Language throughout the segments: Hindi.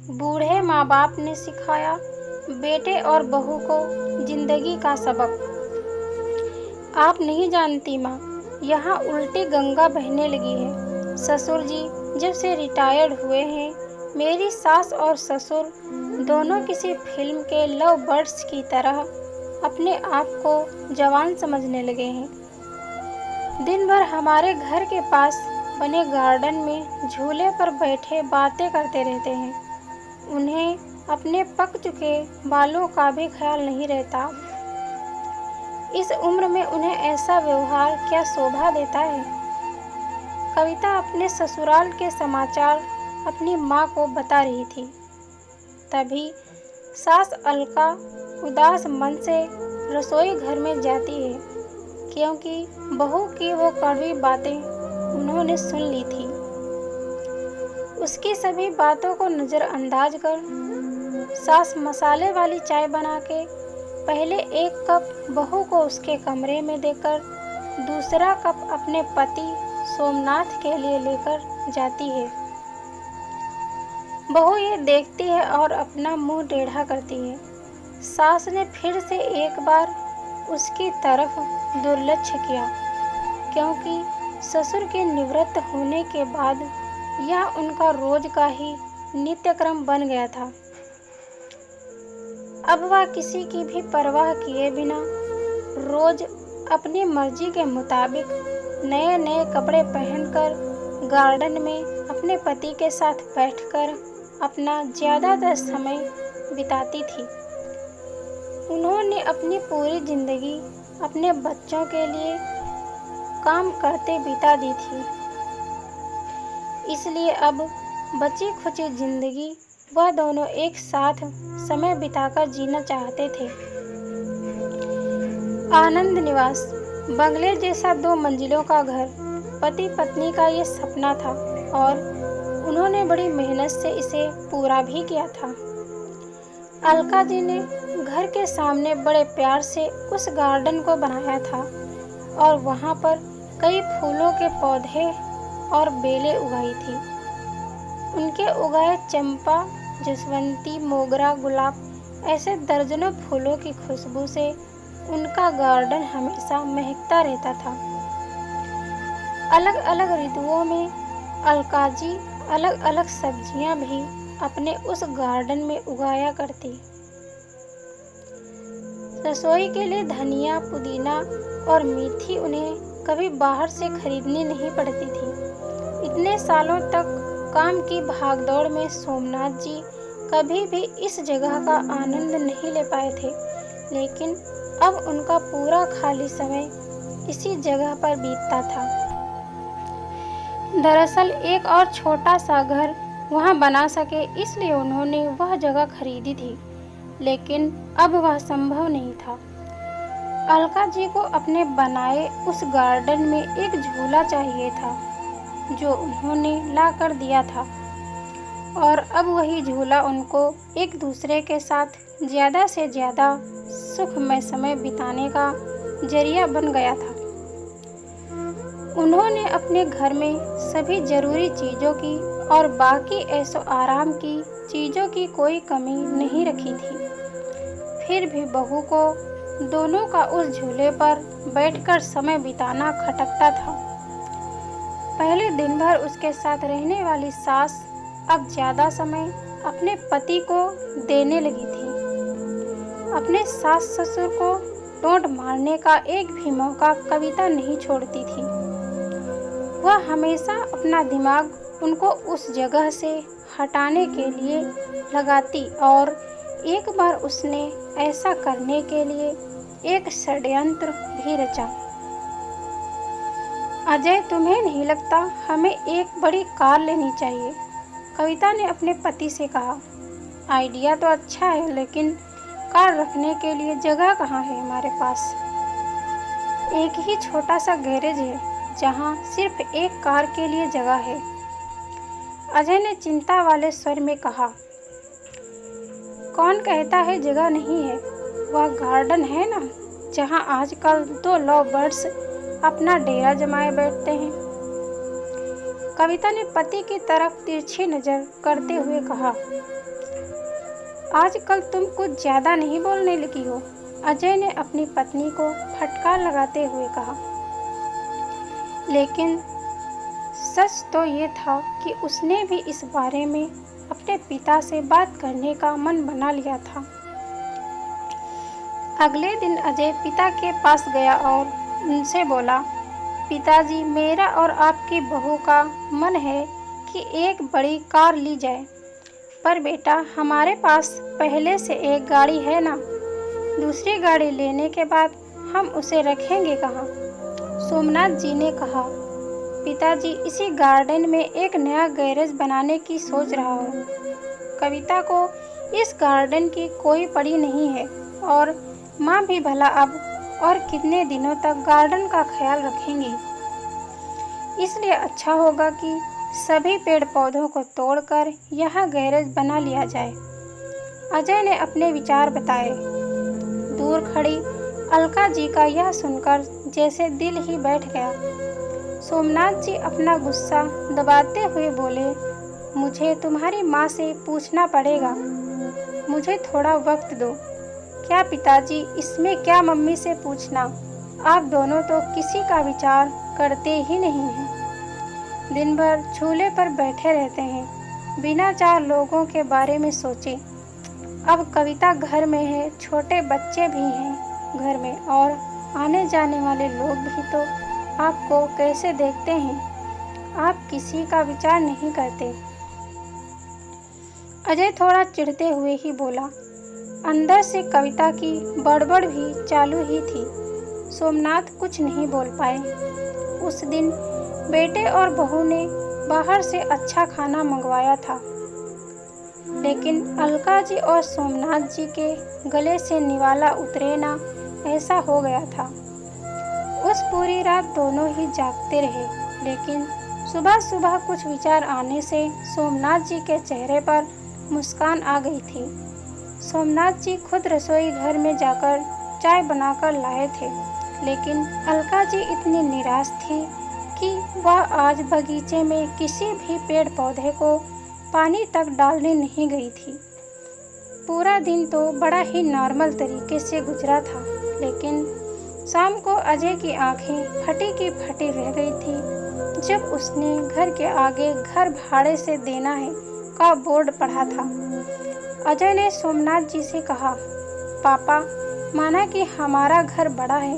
बूढ़े माँ बाप ने सिखाया बेटे और बहू को जिंदगी का सबक। आप नहीं जानती माँ, यहाँ उल्टी गंगा बहने लगी है। ससुर जी जब से रिटायर्ड हुए हैं, मेरी सास और ससुर दोनों किसी फिल्म के लव बर्ड्स की तरह अपने आप को जवान समझने लगे हैं। दिन भर हमारे घर के पास बने गार्डन में झूले पर बैठे बातें करते रहते हैं। उन्हें अपने पक चुके बालों का भी ख्याल नहीं रहता। इस उम्र में उन्हें ऐसा व्यवहार क्या शोभा देता है। कविता अपने ससुराल के समाचार अपनी माँ को बता रही थी। तभी सास अलका उदास मन से रसोई घर में जाती है, क्योंकि बहू की वो कड़वी बातें उन्होंने सुन ली थी। उसकी सभी बातों को नज़रअंदाज कर सास मसाले वाली चाय बना के पहले एक कप बहू को उसके कमरे में देकर दूसरा कप अपने पति सोमनाथ के लिए लेकर जाती है। बहू ये देखती है और अपना मुंह टेढ़ा करती है। सास ने फिर से एक बार उसकी तरफ दुर्लक्ष्य किया, क्योंकि ससुर के निवृत्त होने के बाद यह उनका रोज का ही नित्यक्रम बन गया था। अब वह किसी की भी परवाह किए बिना रोज अपनी मर्जी के मुताबिक नए नए कपड़े पहनकर गार्डन में अपने पति के साथ बैठकर अपना ज़्यादातर समय बिताती थी। उन्होंने अपनी पूरी जिंदगी अपने बच्चों के लिए काम करते बिता दी थी, इसलिए अब बची खुची जिंदगी वह दोनों एक साथ समय बिताकर जीना चाहते थे। आनंद निवास बंगले जैसा 2 मंजिलों का घर पति पत्नी का ये सपना था और उन्होंने बड़ी मेहनत से इसे पूरा भी किया था। अलका जी ने घर के सामने बड़े प्यार से उस गार्डन को बनाया था और वहाँ पर कई फूलों के पौधे और बेलें उगाई थी। उनके उगाए चंपा, जसवंती, मोगरा, गुलाब ऐसे दर्जनों फूलों की खुशबू से उनका गार्डन हमेशा महकता रहता था। अलग अलग ऋतुओं में अलका जी अलग अलग सब्जियां भी अपने उस गार्डन में उगाया करती। रसोई के लिए धनिया, पुदीना और मेथी उन्हें कभी बाहर से खरीदनी नहीं पड़ती थी। इतने सालों तक काम की भागदौड़ में सोमनाथ जी कभी भी इस जगह का आनंद नहीं ले पाए थे, लेकिन अब उनका पूरा खाली समय इसी जगह पर बीतता था। दरअसल एक और छोटा सा घर वहां बना सके इसलिए उन्होंने वह जगह खरीदी थी, लेकिन अब वह संभव नहीं था। अलका जी को अपने बनाए उस गार्डन में एक झूला चाहिए था, जो उन्होंने ला कर दिया था, और अब वही झूला उनको एक दूसरे के साथ ज़्यादा से ज़्यादा सुखमय समय बिताने का जरिया बन गया था। उन्होंने अपने घर में सभी ज़रूरी चीज़ों की और बाकी ऐशो आराम की चीज़ों की कोई कमी नहीं रखी थी। फिर भी बहू को दोनों का उस झूले पर बैठकर समय बिताना खटकता था। पहले दिन भर उसके साथ रहने वाली सास अब ज़्यादा समय अपने पति को देने लगी थी। अपने सास ससुर को टोंट मारने का एक भी मौका कविता नहीं छोड़ती थी। वह हमेशा अपना दिमाग उनको उस जगह से हटाने के लिए लगाती और एक बार उसने ऐसा करने के लिए एक षड्यंत्र भी रचा। अजय, तुम्हें नहीं लगता हमें एक बड़ी कार लेनी चाहिए? कविता ने अपने पति से कहा। आइडिया तो अच्छा है, लेकिन कार रखने के लिए जगह कहाँ है हमारे पास? एक ही छोटा सा गैरेज है जहाँ सिर्फ एक कार के लिए जगह है। अजय ने चिंता वाले स्वर में कहा। कौन कहता है जगह नहीं है? वह गार्डन है ना, जहाँ आजकल 2 लव बर्ड्स अपना डेरा जमाए बैठते हैं। कविता ने पति की तरफ तिरछी नजर करते हुए कहा। आजकल तुम कुछ ज्यादा नहीं बोलने लगी हो, अजय ने अपनी पत्नी को फटकार लगाते हुए कहा। लेकिन सच तो ये था कि उसने भी इस बारे में अपने पिता से बात करने का मन बना लिया था। अगले दिन अजय पिता के पास गया और उनसे बोला, पिताजी, मेरा और आपकी बहू का मन है कि एक बड़ी कार ली जाए, पर बेटा हमारे पास पहले से एक गाड़ी है ना, दूसरी गाड़ी लेने के बाद हम उसे रखेंगे कहाँ? सोमनाथ जी ने कहा, पिताजी, इसी गार्डन में एक नया गैरेज बनाने की सोच रहा हूँ। कविता को इस गार्डन की कोई पड़ी नहीं है और माँ भी भला अब और कितने दिनों तक गार्डन का ख्याल रखेंगी। इसलिए अच्छा होगा कि सभी पेड़ पौधों को तोड़कर यह गैरेज बना लिया जाए। अजय ने अपने विचार बताए। दूर खड़ी अलका जी का यह सुनकर जैसे दिल ही बैठ गया। सोमनाथ जी अपना गुस्सा दबाते हुए बोले, मुझे तुम्हारी माँ से पूछना पड़ेगा, मुझे थोड़ा वक्त दो। क्या पिताजी, इसमें क्या मम्मी से पूछना, आप दोनों तो किसी का विचार करते ही नहीं हैं। दिन भर झूले पर बैठे रहते हैं, बिना चार लोगों के बारे में सोचे। अब कविता घर में है, छोटे बच्चे भी हैं घर में और आने जाने वाले लोग भी तो आपको कैसे देखते हैं, आप किसी का विचार नहीं करते। अजय थोड़ा चिढ़ते हुए ही बोला। अंदर से कविता की बड़बड़ भी चालू ही थी। सोमनाथ कुछ नहीं बोल पाए। उस दिन बेटे और बहू ने बाहर से अच्छा खाना मंगवाया था, लेकिन अलका जी और सोमनाथ जी के गले से निवाला उतरे ना, ऐसा हो गया था। उस पूरी रात दोनों ही जागते रहे, लेकिन सुबह सुबह कुछ विचार आने से सोमनाथ जी के चेहरे पर मुस्कान आ गई थी। सोमनाथ जी खुद रसोई घर में जाकर चाय बनाकर लाए थे, लेकिन अलका जी इतनी निराश थी कि वह आज बगीचे में किसी भी पेड़ पौधे को पानी तक डालने नहीं गई थी। पूरा दिन तो बड़ा ही नॉर्मल तरीके से गुजरा था, लेकिन शाम को अजय की आंखें फटी की फटी रह गई थी जब उसने घर के आगे घर भाड़े से देना है का बोर्ड पढ़ा था। अजय ने सोमनाथ जी से कहा, पापा, माना कि हमारा घर बड़ा है,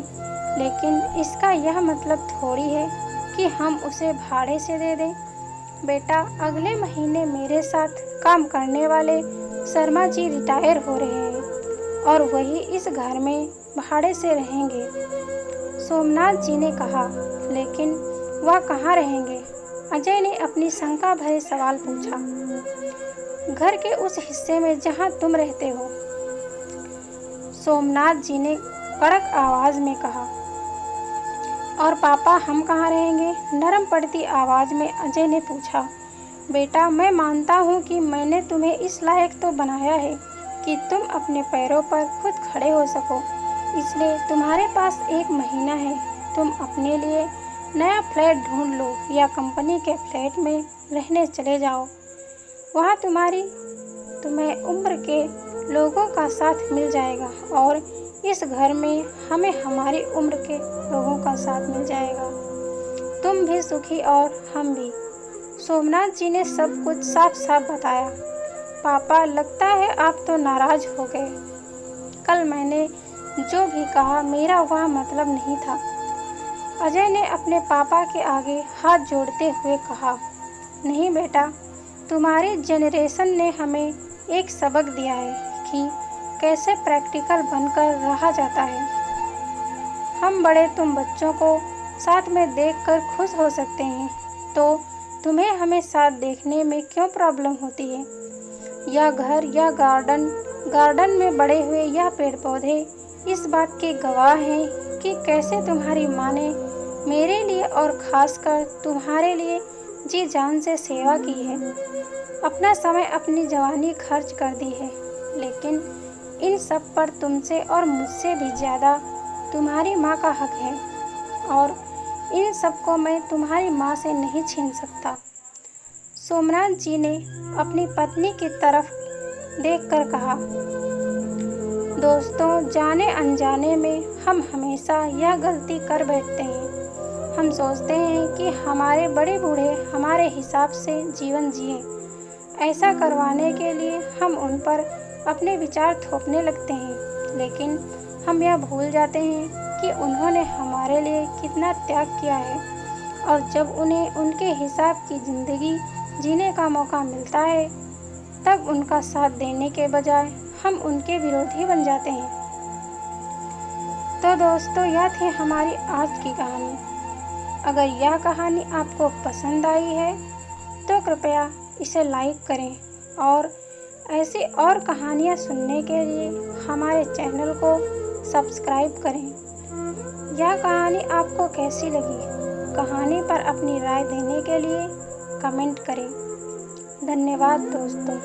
लेकिन इसका यह मतलब थोड़ी है कि हम उसे भाड़े से दे दें। बेटा, अगले महीने मेरे साथ काम करने वाले शर्मा जी रिटायर हो रहे हैं और वही इस घर में भाड़े से रहेंगे। सोमनाथ जी ने कहा, लेकिन वह कहाँ रहेंगे? अजय ने अपनी शंका भरे सवाल पूछा। घर के उस हिस्से में जहाँ तुम रहते हो, सोमनाथ जी ने कड़क आवाज में कहा। और पापा, हम कहाँ रहेंगे? नरम पड़ती आवाज में अजय ने पूछा। बेटा, मैं मानता हूँ कि मैंने तुम्हें इस लायक तो बनाया है कि तुम अपने पैरों पर खुद खड़े हो सको, इसलिए तुम्हारे पास 1 महीना है। तुम अपने लिए नया फ्लैट ढूंढ लो या कंपनी के फ्लैट में रहने चले जाओ। वहाँ तुम्हें उम्र के लोगों का साथ मिल जाएगा और इस घर में हमें हमारी उम्र के लोगों का साथ मिल जाएगा। तुम भी सुखी और हम भी। सोमनाथ जी ने सब कुछ साफ साफ बताया। पापा, लगता है आप तो नाराज हो गए। कल मैंने जो भी कहा मेरा वह मतलब नहीं था। अजय ने अपने पापा के आगे हाथ जोड़ते हुए कहा, नहीं बेटा, तुम्हारी जनरेशन ने हमें एक सबक दिया है कि कैसे प्रैक्टिकल बनकर रहा जाता है। हम बड़े तुम बच्चों को साथ में देखकर खुश हो सकते हैं, तो तुम्हें हमें साथ देखने में क्यों प्रॉब्लम होती है? यह घर, यह गार्डन में बड़े हुए यह पेड़ पौधे इस बात के गवाह हैं कि कैसे तुम्हारी माँ ने मेरे लिए और ख़ासकर तुम्हारे लिए जी जान से सेवा की है, अपना समय, अपनी जवानी खर्च कर दी है। लेकिन इन सब पर तुमसे और मुझसे भी ज़्यादा तुम्हारी माँ का हक है और इन सबको मैं तुम्हारी माँ से नहीं छीन सकता। सोमनाथ जी ने अपनी पत्नी की तरफ देखकर कहा, दोस्तों, जाने अनजाने में हम हमेशा यह गलती कर बैठते हैं। हम सोचते हैं कि हमारे बड़े बूढ़े हमारे हिसाब से जीवन जिएं। ऐसा करवाने के लिए हम उन पर अपने विचार थोपने लगते हैं, लेकिन हम यह भूल जाते हैं कि उन्होंने हमारे लिए कितना त्याग किया है, और जब उन्हें उनके हिसाब की ज़िंदगी जीने का मौका मिलता है, तब उनका साथ देने के बजाय हम उनके विरोधी बन जाते हैं। तो दोस्तों, यह थी हमारी आज की कहानी। अगर यह कहानी आपको पसंद आई है तो कृपया इसे लाइक करें, और ऐसी और कहानियाँ सुनने के लिए हमारे चैनल को सब्सक्राइब करें। यह कहानी आपको कैसी लगी? कहानी पर अपनी राय देने के लिए कमेंट करें। धन्यवाद दोस्तों।